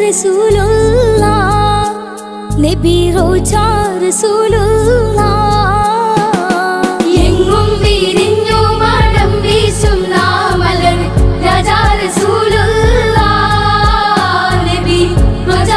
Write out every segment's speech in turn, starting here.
റസൂലുള്ളാഹ് നബി റോജ റസൂലുള്ളാഹ് എങ്ങും വിരിഞ്ഞു മണം വീശുന്ന മലർ രാജാ റസൂലുള്ളാഹ് നബി റോജ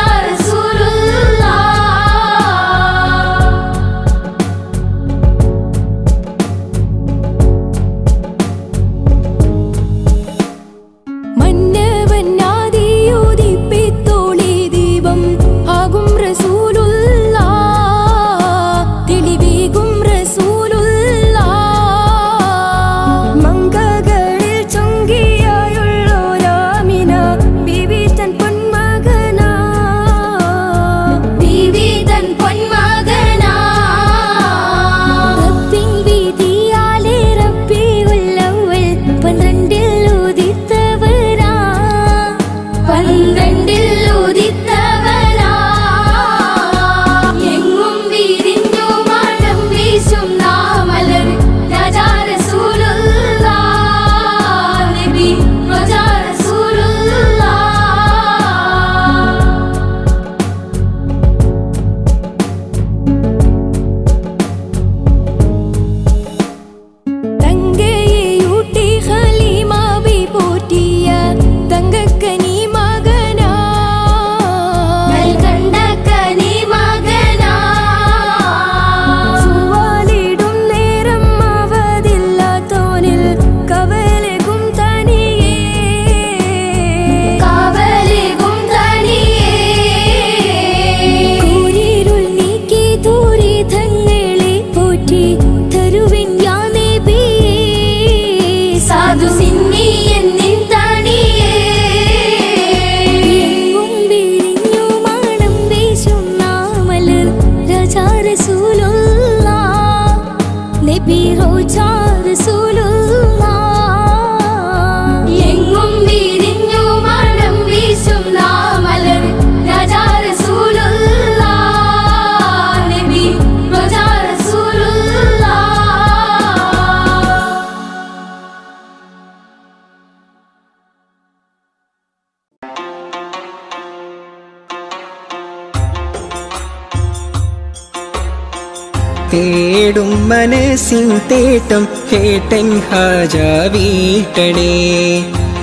തേടും മനസ്സിൻ തേട്ടം കേട്ടൻ ഹാജ വീട്ടണേ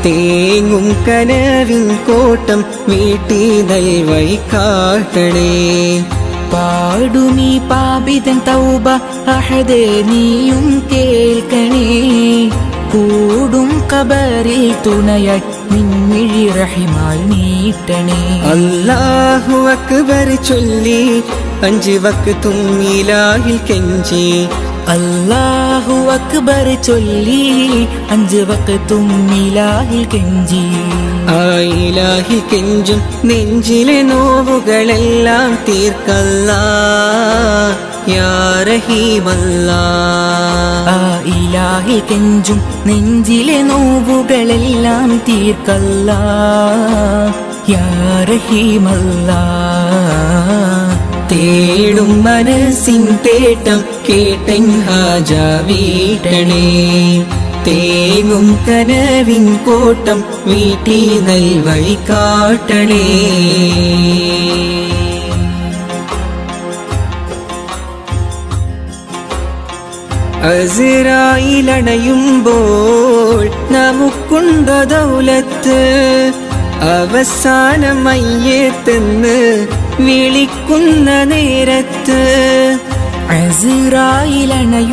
തേങ്ങും കനവിൻ കോട്ടം വീട്ടി നൽവൈ കാട്ടണേ പാടുമീ പാപിതൻ തൗബ അഹദേ നീയും കേൾക്കണേ കൂടും കബറിൽ തുണയായി നിൻമിഴി റഹിമാൽ നീട്ടണേ അല്ലാഹു അക്ബർ ചൊല്ലി 5 വക്തും ഇലാഹിൽ കെഞ്ചി അല്ലാഹു അക്ബർ ചൊല്ലി 5 വക്തും ഇലാഹിൽ കെഞ്ചി ആ ഇലാഹിൽ കെഞ്ചും നെഞ്ചിലെ നോവുകളെല്ലാം തീർക്കല്ലാ യാ റഹീമല്ലാ ആ ഇലാഹിൽ കെഞ്ചും നെഞ്ചിലെ നോവുകളെല്ലാം തീർക്കല്ലാ യാ റഹീമല്ലാ തേടും മനസ്സിൻ തേട്ടം കേട്ടൻ ഹാജ വീട്ടണേ തേങ്ങും കനവിൻ കോട്ടം വീട്ടി നൽവൈ കാട്ടണേ അസ്റായീലണയുമ്പോൾ നമുക്കുണ്ടോ ദൗലത്ത് അവസാനം മയ്യത്തെന്ന് വിളിക്കുന്ന നേരത്ത് അസ്റായീലണയുമ്പോൾ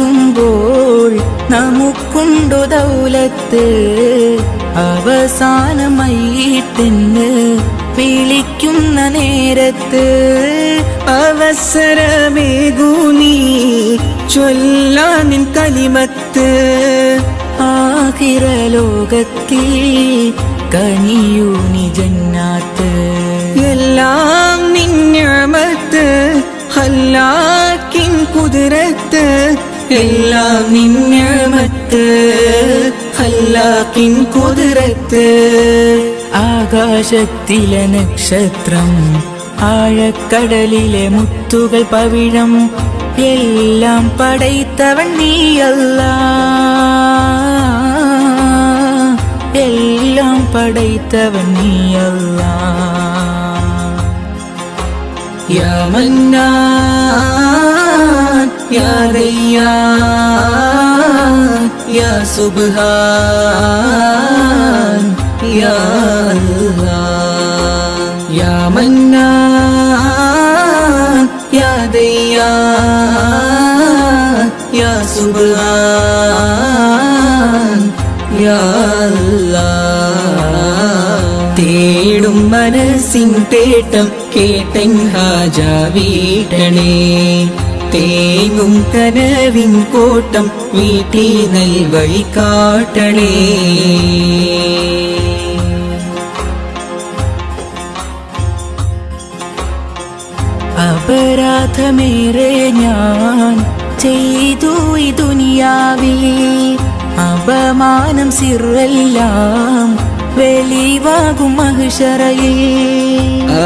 നമുക്കുണ്ടോ ദൗലത്ത് അവസാനമായിട്ടെന്ന് വിളിക്കുന്ന നേരത്ത് അവസരമേകൂ നീ ചൊല്ലാനിൻ കലിമത്ത് ആഖിറലോകത്തിൽ കനിയൂ നീ ജന്നാത്ത് എല്ലാം നിൻ നിഅമത്ത് ഖല്ലാക്കിൻ കുദ്റത്ത് എല്ലാം നിൻ നിഅമത്ത് ഖല്ലാക്കിൻ കുദ്റത്ത് ആകാശത്തിലെ നക്ഷത്രം ആഴക്കടലിലെ മുത്തുകൾ പവിഴം എല്ലാം പടൈത്തവൻ നീയല്ലാ എല്ലാം പടൈത്തവൻ നീയല്ലാ യാ മന്നാൻ യാ ദയ്യാൻ യാ സുബ്ഹാൻ യാ അല്ലാഹ് യാ മന്നാൻ യാ ദയ്യാൻ യാ സുബ്ഹാൻ യാ അല്ലാഹ് തേടും മനസ്സിൻ തേട്ടം കേട്ടൻ ഹാജ വീട്ടണേ തേങ്ങും കനവിൻ കോട്ടം വീട്ടി നൽവഴി കാട്ടണേ അപരാധമേറെ ഞാൻ ചെയ്തു ഈ ദുനിയാവിൽ അപമാനം സിറെല്ലാം വെളിവാകും മഹ്ശറയിൽ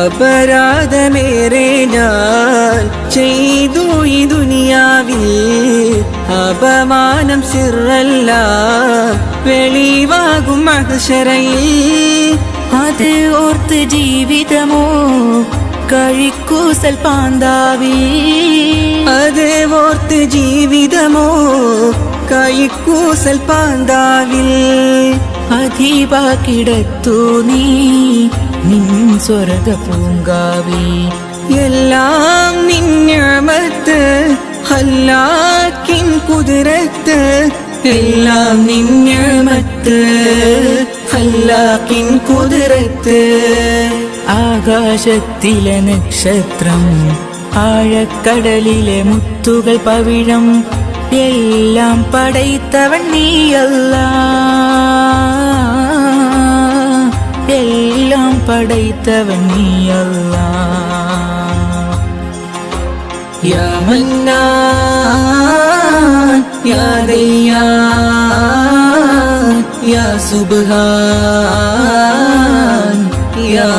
അപരാധമേറെ ഞാൻ ചെയ്തു ഈ ദുനിയാവിൽ അപമാനം സിറെല്ലാം വെളിവാകും മഹ്ശറയിൽ അത് ഓർത്ത് ജീവിതമോ കഴിക്കൂസൽ പാന്താവി അത് ഓർത്ത് ജീവിതമോ കൈക്കൂസൽ പാന്താവിൽ അധീപാക്കിടത്തു നീ നിൻ സ്വർഗ പൂങ്കാവി എല്ലാം നിന്യമത്ത് അല്ലാക്കിൻ കുതിരത്ത് എല്ലാം നിന്യമത്ത് അല്ലാക്കിൻ കുതിരത്ത് ആകാശത്തിലെ നക്ഷത്രം ആഴക്കടലിലെ മുത്തുകൾ പവിഴം എല്ലാം പടൈത്തവൻ നീയല്ലാ എല്ലാം പടൈത്തവൻ നീയല്ലാ യാ മന്നാൻ യാ ദയ്യാൻ യാ സുബ്ഹാൻ യാ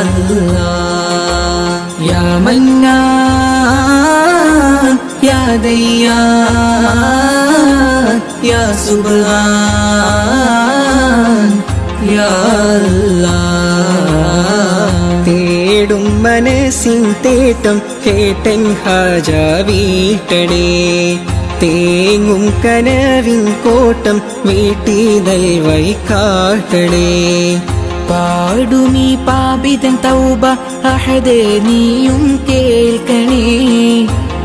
അല്ലാഹ് യാ മന്നാൻ യാ ദയ്യാൻ യാ സുബ്ഹാൻ യാ അല്ലാഹ് തേടും മനസ്സിൻ തേട്ടം കേട്ടൻ ഹാജ വീട്ടണേ തേങ്ങും കനവിൻ കോട്ടം വീട്ടി നൽവഴി കാട്ടണേ പാടുമീ പാപിതൻ തൗബ അഹദേ നീയും കേൾക്കണേ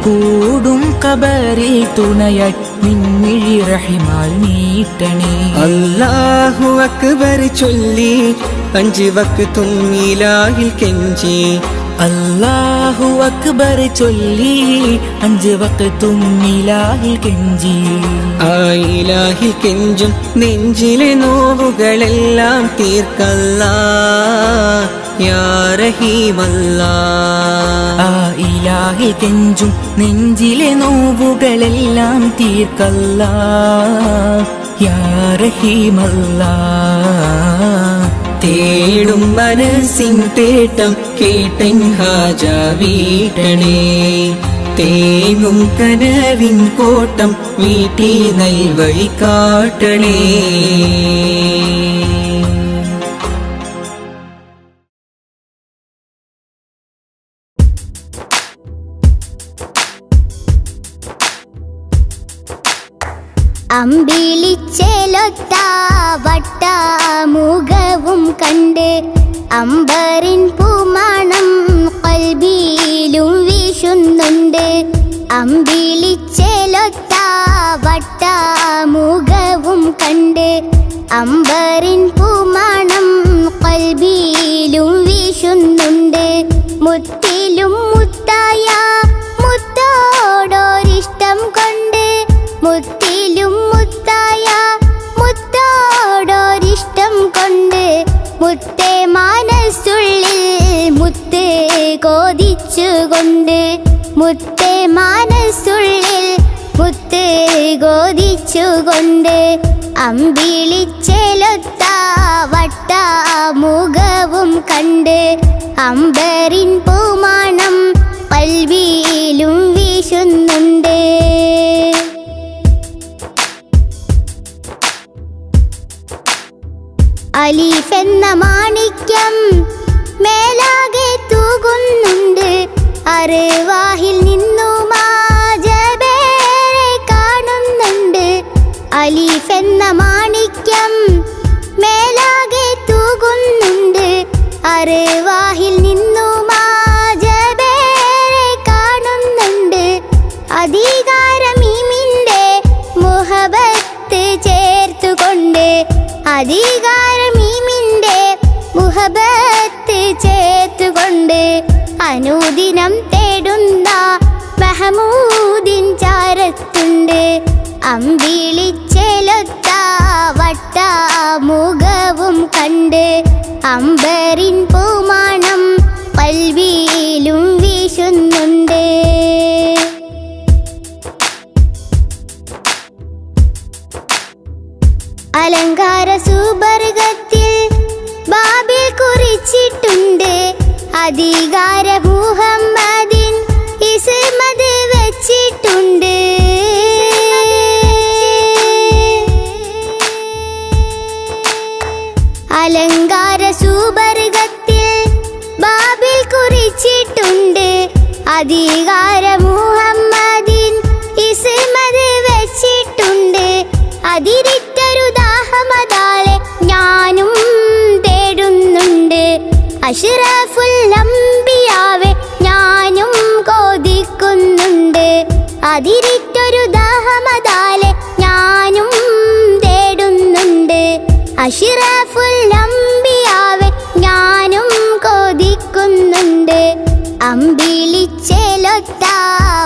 കൂടും കബറിൽ തുണയായി നിൻമിഴി റഹിമാൽ നീട്ടണേ അല്ലാഹു അക്ബർ ചൊല്ലി 5 വക്തും ഇലാഹിൽ കെഞ്ചി അല്ലാഹു അക്ബർ ചൊല്ലി 5 വക്തും ഇലാഹിൽ കെഞ്ചി ആ ഇലാഹിൽ കെഞ്ചും നെഞ്ചിലെ നോവുകളെല്ലാം തീർക്കല്ലാ യാ റഹീമല്ലാ ആ ഇലാഹിൽ കെഞ്ചും നെഞ്ചിലെ നോവുകളെല്ലാം തീർക്കല്ലാ യാ റഹീമല്ലാ തേടും മനസ്സിൻ തേട്ടം കേട്ടൻ ഹാജ വീട്ടണേ തേങ്ങും കനവിൻ കോട്ടം വീട്ടി നൽവഴി കാട്ടണേ അമ്പിളിച്ചേലൊത്ത വട്ട മുഖവും കണ്ട് അമ്പറിൻ പൂമണം കൽബിയിലും വീശുന്നുണ്ട് അമ്പിളിച്ചേലൊത്ത വട്ട മുഖവും കണ്ട് അമ്പറിൻ പൂമണം കൽബിയിലും വീശുന്നുണ്ട് മുത്തിലും മുത്തായ മുത്തോടൊരിഷ്ടം കൊണ്ട് മുത്തിലും മുത്തായ മുത്തോടൊരിഷ്ടം കൊണ്ട് മുത്തേ മനസ്സുള്ളിൽ മുത്ത് കോതിച്ചുകൊണ്ട് മുത്തേ മനസ്സുള്ളിൽ മുത്ത് കോതിച്ചുകൊണ്ട് അമ്പിളിച്ചേലൊത്ത വട്ട മുഖവും കണ്ട് അമ്പറിൻ പൂമണം കൽബിയിലും വീശുന്നുണ്ട് അലീഫ് എന്ന മാണിക്യം മേലാകെ തൂകുന്നുണ്ട് അർവാഹിൽ നിന്നും ജബേരെ കാണുന്നുണ്ട്. അലീഫ് എന്ന മാണിക്യം മേലാകെ തൂകുന്നുണ്ട്. അർവാഹിൽ നിന്നും ജബേരെ കാണുന്നുണ്ട്. അധികാരമീമിൻ്റെ മുഹബത്ത് ചേർത്തുകൊണ്ട്, അധികാരമീമിൻ്റെ മുഹബത്ത് ചേർത്തുകൊണ്ട് അനുദിനം തേടുന്ന മഹമൂദിൻ ചാരത്തുണ്ട്. അമ്പിളിച്ചെലൊത്ത വട്ട മുഖവും കണ്ട് അമ്പരിൻ പൂമാണം കൽവിയിലും വീശുന്നുണ്ട്. അലങ്കാര സുബർഗത്തിൽ ബാബിൽ കുറിച്ചിട്ടുണ്ട്. അധികാര മുഹമ്മദിൻ ഇസ്മത് വെച്ചിട്ടുണ്ട്. അലങ്കാര സുബർഗത്തിൽ ബാബിൽ കുറിച്ചിട്ടുണ്ട്. അധികാര മുഹമ്മദിൻ ഇസ്മത് വെച്ചിട്ടുണ്ട്. അതിരിട്ടൊരു ദാഹമതാലെ ഞാനും തേടുന്നുണ്ട്. അഷ്റഫുൽ അംബിയാവെ ഞാനും കൊതിക്കുന്നുണ്ട്. അതിരിട്ടൊരു ദാഹമതാലെ ഞാനും തേടുന്നുണ്ട്. അഷ്റഫുൽ അംബിയാവെ ഞാനും കൊതിക്കുന്നുണ്ട്. അമ്പിളിച്ചെലൊത്ത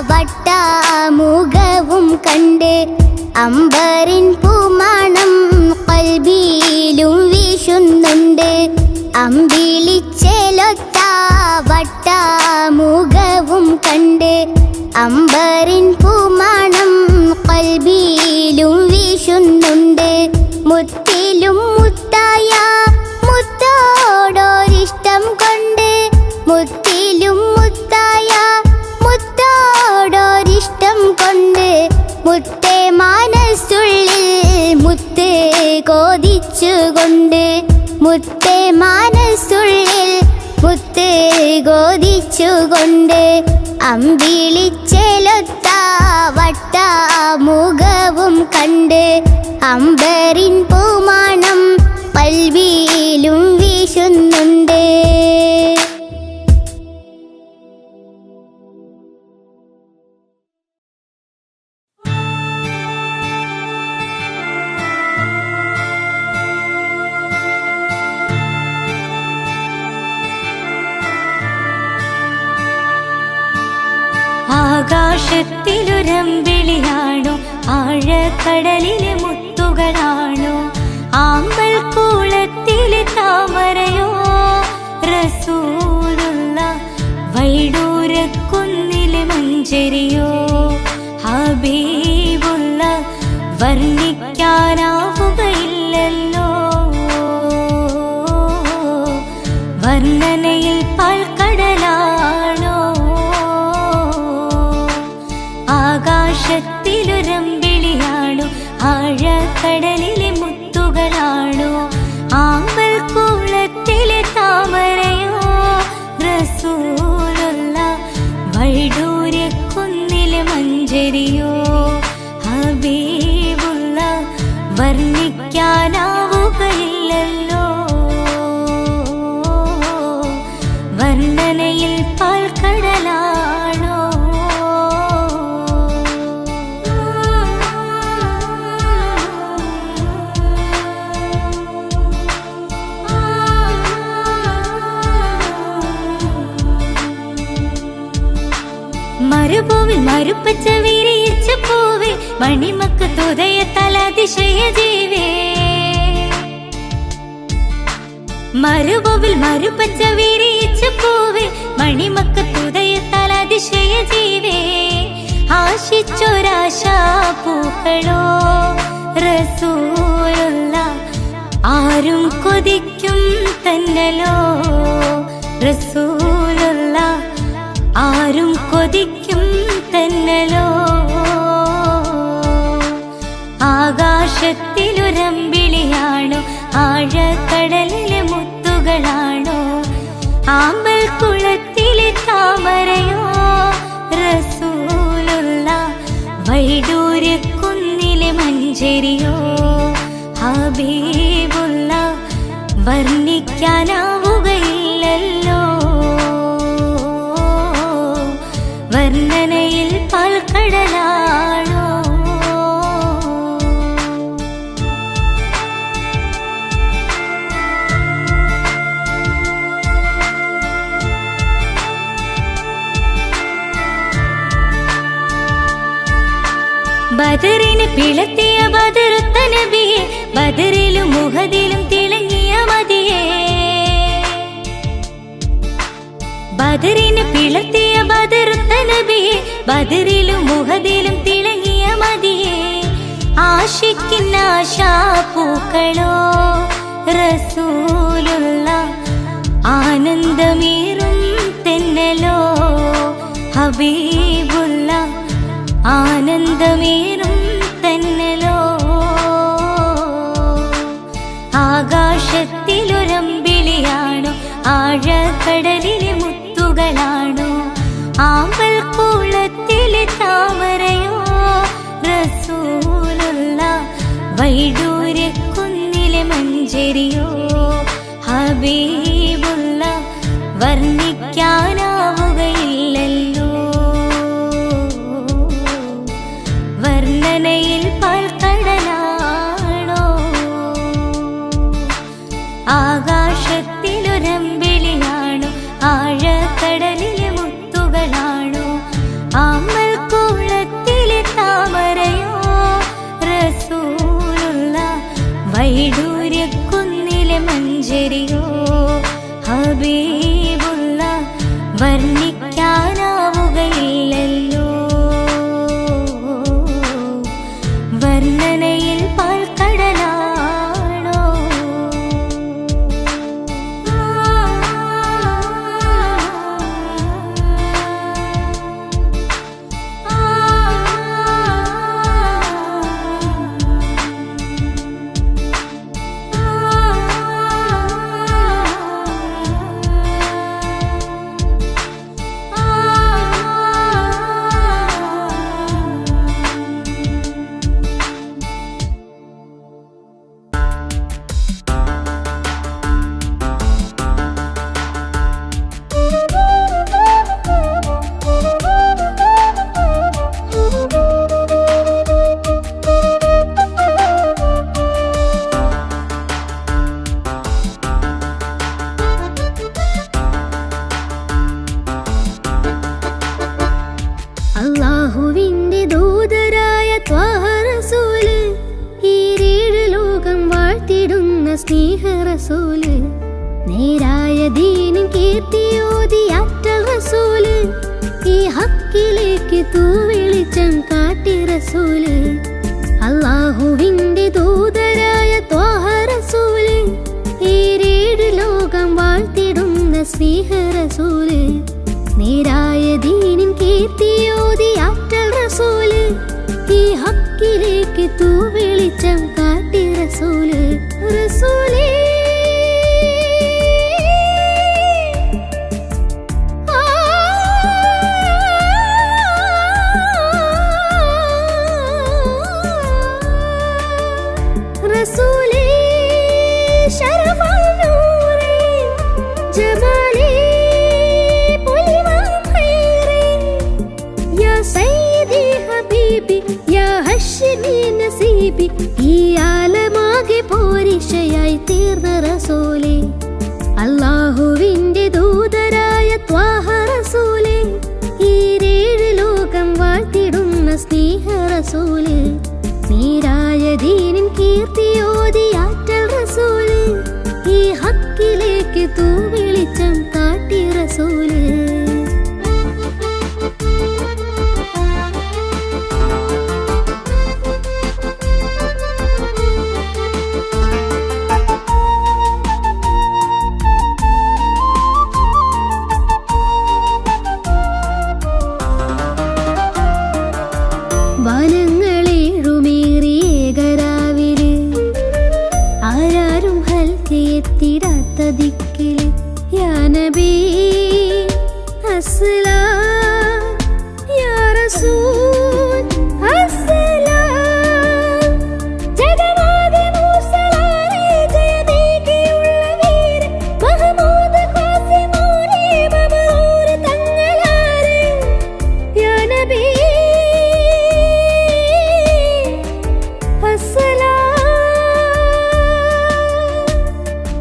വട്ട മുഖവും കണ്ട് അമ്പരിൻ പൂമാണം കൽബിയിലും വീശുന്നുണ്ട്. അമ്പിളിച്ചെലൊത്ത വട്ട മുഖവും കണ്ട് അമ്പരിൻ പൂമാണം കൽബിയിലും വീശുന്നുണ്ട്. മുത്തിലും മുത്തായ മുത്തോടൊരിഷ്ടം കൊണ്ട്, മുത്തിലും മുത്തായ മുത്തോടൊരിഷ്ടം കൊണ്ട് മുത്തേ മനസ്സുള്ളിൽ മുത്ത് കോതിച്ചുകൊണ്ട്, മുത്തേ മനസ്സുള്ളിൽ മുത്ത് കോതിച്ചുകൊണ്ട് അമ്പിളിച്ചെലൊത്ത വട്ട മുഖവും കണ്ട് അമ്പരിൻ പൂമാണം കൽബിയിലും വീശുന്നുണ്ട്. ആകാശത്തിലൊരമ്പിളിയാണോ, ആഴക്കടലിലെ മുത്തുകളാണോ, ആമ്പൽ കൂളത്തിലെ താമരയോ, റസൂലുള്ള വൈഡൂരക്കുന്നിലെ മഞ്ചരിയോ, ഹബീബുള്ള വർണ്ണിക്കാനാവുകയില്ലല്ലോ, വർണ്ണനയിൽ പാൽക്കടലാണോ, ആകാശത്തിലൊരമ്പിളിയാണോ, ആഴക്കടലിലെ മുത്തുകളാണോ, ആമ്പൽ കൂളത്തിലെ താമരയോ, റസൂലുള്ള വൈഡൂര്യക്കുന്നിലെ മഞ്ചരിയോ, ഹബീബുള്ള വർണ്ണിക്കാനാവുകയില്ലല്ലോ, വർണ്ണനയിൽ പാൽക്കടലാണോ. മരുഭൂവിൽ മരുപ്പച്ച വിരിയിച്ച പൂവേ, മണിമക്കത്തുദയത്താൽ അതിശയ ജീവേ, മരുഭൂവിൽ മരുപ്പച്ച വിരിയിച്ച പൂവേ, മണിമക്കത്തുദയത്താൽ അതിശയ ജീവേ, ആശിച്ചൊരാശാപൂക്കളോ, റസൂലുള്ള ആരും കൊതിക്കും തന്നലോ, റസൂലുള്ള ആരും കൊതിക്കും തന്നലോ, ആകാശത്തിലൊരമ്പിളിയാണോ, ആഴക്കടലിലെ മുത്തുകളാണോ, ആമ്പൽ കുളത്തിലെ താമരയോ റസൂലുള്ള വൈഡൂര്യക്കുന്നിലെ മഞ്ചരിയോ ഹബീബുള്ള വർണ്ണിക്കാനാവുകയില്ലല്ലോ വർണ്ണനയിൽ പാൽക്കടലാണോ ബദറിന് പിളർത്തിയ ബദറുത്ത നബിയെ ബദറിലും മുഹദിലും തിളങ്ങിയ മതിയെ ബദറിന് പിളർത്തിയ ബദറുത്ത നബിയെ ബദറിലും മുഹദിലും തിളങ്ങിയ മതിയെ ആശിക്കുന്ന ആശാപൂക്കളോ റസൂലുള്ള ആനന്ദമേറും തെന്നലോ ഹബീബുള്ള ആനന്ദമേറും തന്നലോ ആകാശത്തിലൊരമ്പിളിയാണോ ആഴക്കടലിലെ മുത്തുകളാണോ ആമ്പൽ കുളത്തിലെ താമരയോ റസൂലുള്ള വൈഡൂര്യക്കുന്നിലെ മഞ്ചരിയോ ഹബീബുള്ള വർണ്ണിക്കാനാവുകയില്ലല്ലോ വർണ്ണനയിൽ പാൽക്കടലാണോ ആകാശത്തിലൊരമ്പിളിയാണോ ആഴക്കടലിലെ മുത്തുകളാണോ ആമ്പൽ കുളത്തിലെ താമരയോ റസൂലുള്ള വൈഡൂര്യക്കുന്നിലെ മഞ്ചരിയോ ഹബീബുള്ള വർണ്ണിക്കാനാവുകയില്ലല്ലോ വർണ്ണനയിൽ പാൽക്കടലാണോ അല്ലാഹുവിന്റെ ദൂതരായ ത്വാഹ റസൂല് ഈരേഴ് ലോകം വാഴ്ത്തിടുന്ന സ്നേഹ റസൂല് നേരായ ദീനിൻ കീർത്തിയോതിയാറ്റൽ റസൂല് ഈ ഹക്കിലേക്ക് തൂവെളിച്ചം കാട്ടി റസൂല് അല്ലാഹുവിന്റെ ദൂതരായ ത്വാഹ റസൂല് ഈരേഴ് ലോകം വാഴ്ത്തിടുന്ന സ്നേഹ റസൂല് നേരായ ദീനിൻ കീർത്തിയോതിയാറ്റൽ റസൂല് ഈ ഹക്കിലേക്ക് തൂവെളിച്ചം കാട്ടി റസൂല് റസൂലേ റസൂലേ ശരഫൽ നൂറേ ജമാലേ നസീബി ഈ ആലമാകെ പോരിഷയായി തീർന്ന റസൂലേ അല്ലാഹുവിന്റെ ദൂതരായ ത്വാഹ റസൂലേ ഈരേഴ് ലോകം വാഴ്ത്തിടുന്ന സ്നേഹ റസൂല് നേരായ ദീനിൻ കീർത്തിയോതിയാറ്റൽ റസൂല് ഈ ഹക്കിലേക്ക് തൂവെളിച്ചം കാട്ടി റസൂല് السلام يا رسول السلام ജഗന്നാഥ മൂസലാരെ ജയദേകിയുള്ള വീര മഹമൂദ് ഖാസിമോനെ ബബറൂർ തങ്ങളാരെ യാ നബി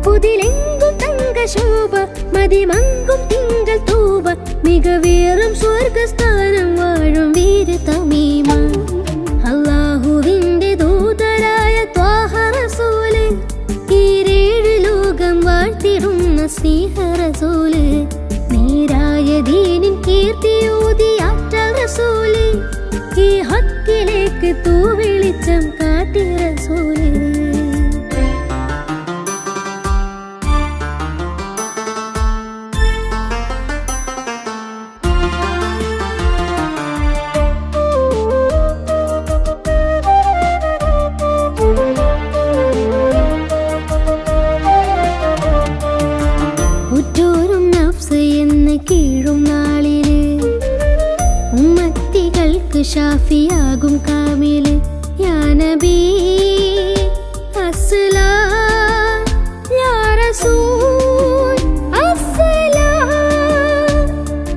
പുതിലെങ്കും തങ്കശോഭ മതിമങ്കും തിങ്കൾ തൂവ മികവേറും സ്വർഗസ്ഥാനം വാഴും വീര തമീമ അല്ലാഹുവിന്റെ ദൂതരായ ത്വാഹ റസൂല് ഈരേഴ് ലോകം വാഴ്ത്തിടുന്ന സ്നേഹ റസൂല് നേരായ ദീനിൻ കീർത്തിയോതി ആറ്റൽ റസൂല് ഈ ഹക്കിലേക്ക് തൂവെളിച്ചം കാട്ടി റസൂല് ഉറ്റോരും നഫ്സ് എന്ന് കീഴും നാളില് ഉമ്മത്തികൾക്ക് ഷാഫിയാകും കാമില് യാ നബി അസ്സലാം യാ റസൂൽ അസ്സലാം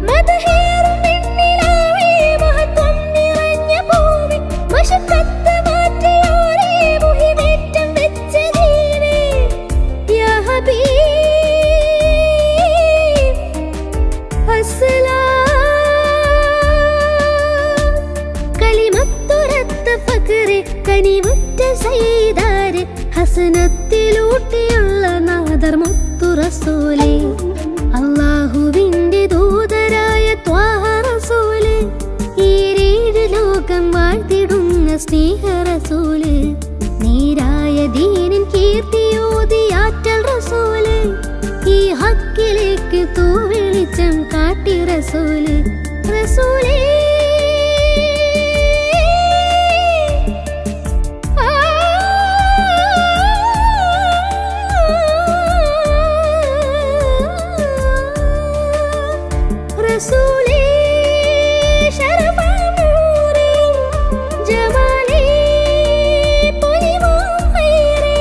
മദഹേറും നിന്നിലാവേ മഹത്വം നിറഞ്ഞ ഭൂമി മശക്കത്ത് മാറ്റിയോരേ മുഹിമേറ്റം വെച്ച ദീനേ യാ ഹബീബ് കലിമത്തുരത്ത ഫഖ്റ് കനിവുറ്റ സയ്യിദാര് ഹസനത്തിലൂട്ടിയുള്ള നാദർ മുത്തു റസൂലേ അല്ലാഹുവിന്റെ ദൂതരായ ത്വാഹ റസൂല് ഈരേഴ് ലോകം വാഴ്ത്തിടുന്ന സ്നേഹ റസൂല് നേരായ ദീനിൻ കീർത്തിയോതി ആറ്റൽ റസൂല് ഈ ഹക്കിലേക്ക് തൂവെളിച്ചം കാട്ടി റസൂല് റസൂലേ റസൂലേ ശരഫൽ നൂറേ ജമാലേ പൊലിമോം ഖൈറേ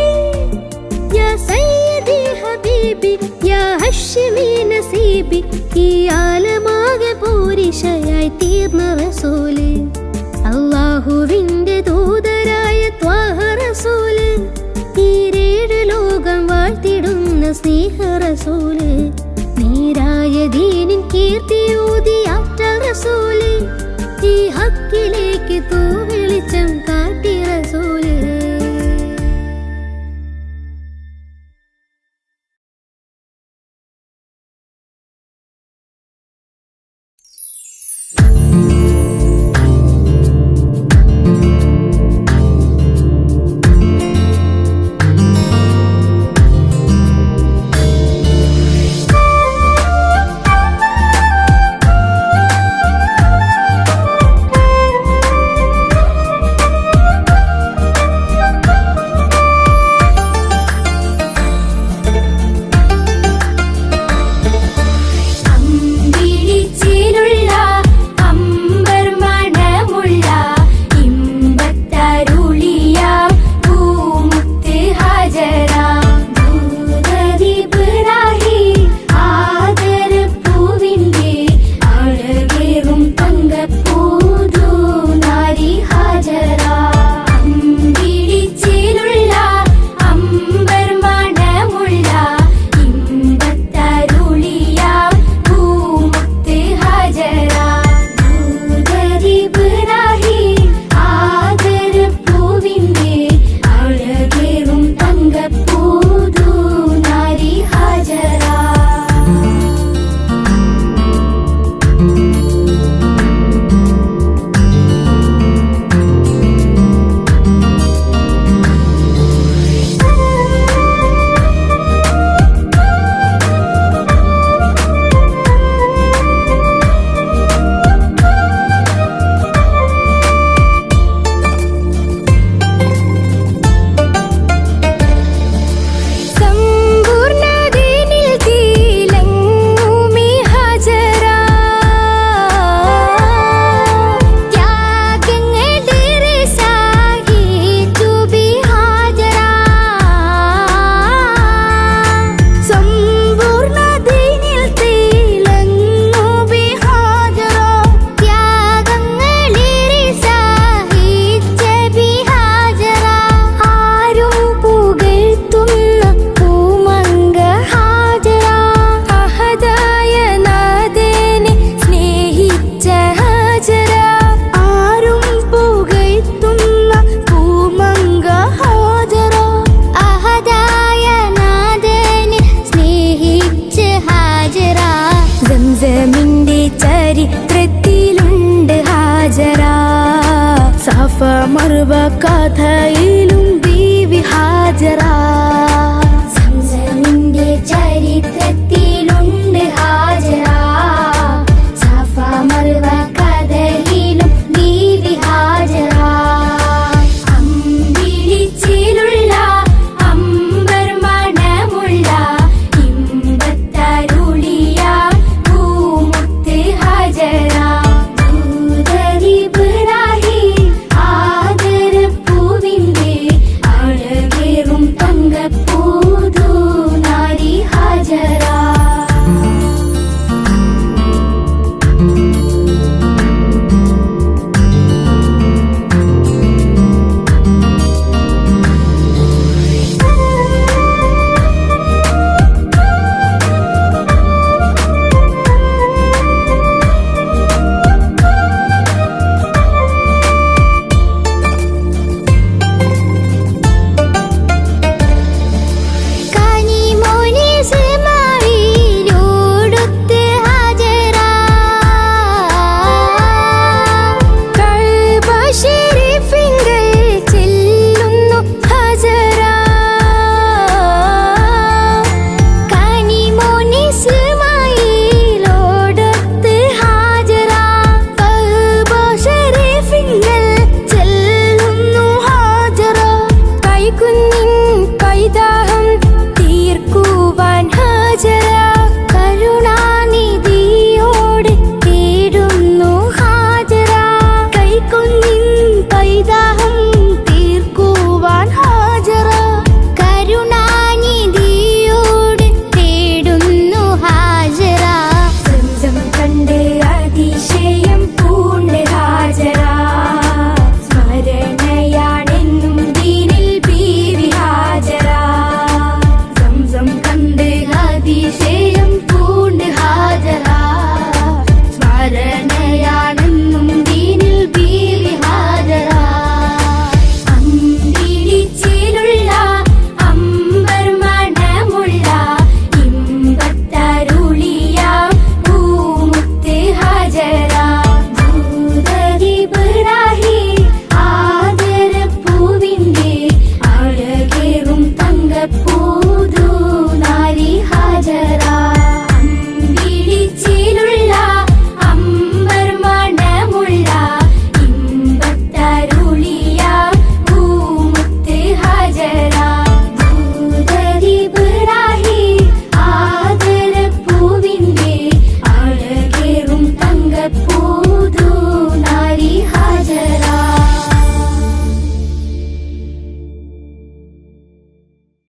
യാ സയ്യിദി ഹബീബി യാ ഹശ്മി നസീബി ഈ ആലമാകെ പൂരിശയായി തീർന്ന റസൂല് അല്ലാഹുവിന്റെ ദൂതരായ ത്വാഹ റസൂല് ഈരേഴ് ലോകം വാഴ്ത്തിടുന്ന സ്നേഹ റസൂല് നേരായ ദീനിൻ കീർത്തിയോതി ആറ്റൽ റസൂല് ഈ ഹക്കിലേക്ക് തൂവെളിച്ചം കാട്ടി റസൂല് അമ്പിളിച്ചേലുള്ള ചരിത്രത്തിലുണ്ട് ഹാജറ. സഫ മർവ കഥയിലും ബീവി ഹാജറ. സംസമിന്റെ ചരിത്രത്തിൽ